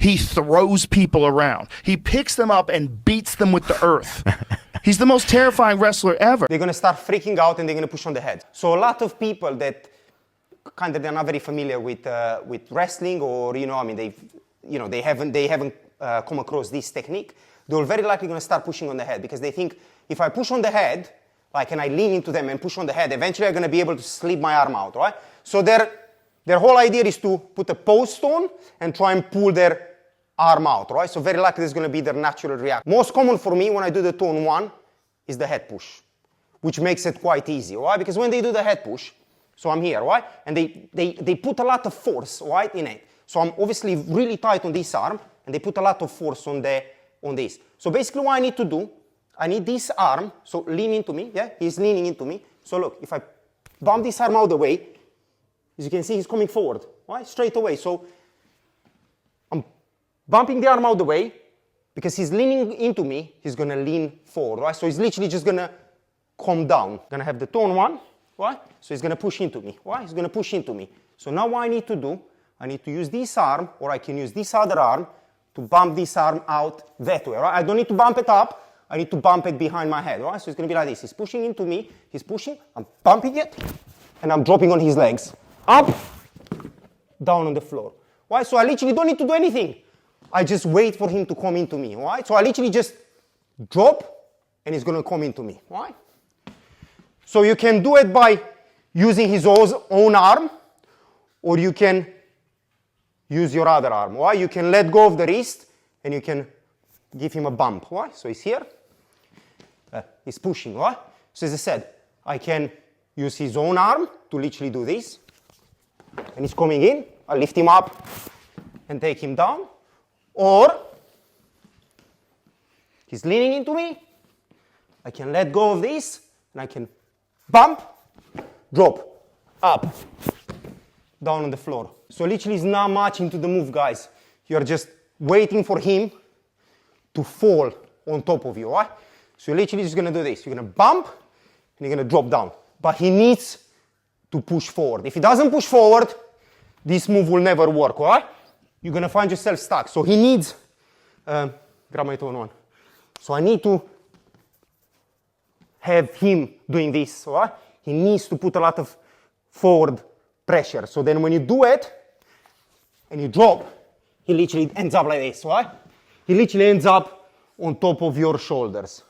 He throws people around. He picks them up and beats them with the earth. He's the most terrifying wrestler ever. They're going to start freaking out and they're going to push on the head. So a lot of people that kind of they're not very familiar with wrestling, or they haven't come across this technique, they're very likely going to start pushing on the head because they think if I push on the head, like, and I lean into them and push on the head, eventually I'm going to be able to slip my arm out, right? So their whole idea is to put a post on and try and pull their arm out, right? So very likely this is going to be their natural reaction. Most common for me when I do the 2-on-1 is the head push, which makes it quite easy, right? Because when they do the head push, so I'm here, right? And they put a lot of force, right, in it. So I'm obviously really tight on this arm, and they put a lot of force on this. So basically what I need to do, I need this arm, so lean into me, yeah? He's leaning into me. So look, if I bump this arm out of the way, as you can see, he's coming forward, right? Straight away. So I'm bumping the arm out of the way, because he's leaning into me, he's gonna lean forward, right? So he's literally just gonna come down. Gonna have the 2-on-1, right? So he's gonna push into me, right? He's gonna push into me. So now what I need to do, I need to use this arm, or I can use this other arm to bump this arm out that way, right? I don't need to bump it up, I need to bump it behind my head, right? So it's gonna be like this. He's pushing into me, he's pushing, I'm bumping it, and I'm dropping on his legs. Up, down on the floor, right? So I literally don't need to do anything. I just wait for him to come into me, right? So I literally just drop, and he's gonna come into me, right? So you can do it by using his own arm, or you can use your other arm, right? You can let go of the wrist, and you can give him a bump, right? So he's here, he's pushing, right? So as I said, I can use his own arm to literally do this, and he's coming in, I lift him up and take him down, or he's leaning into me, I can let go of this, and I can bump, drop, up, down on the floor. So literally it's not much into the move, guys. You're just waiting for him to fall on top of you, right? So you're literally just gonna do this. You're gonna bump, and you're gonna drop down. But he needs to push forward. If he doesn't push forward, this move will never work, right? You're gonna find yourself stuck. So he needs, grab my 2-on-1. So I need to have him doing this, right? He needs to put a lot of forward pressure. So then when you do it, and you drop, he literally ends up like this, right? He literally ends up on top of your shoulders.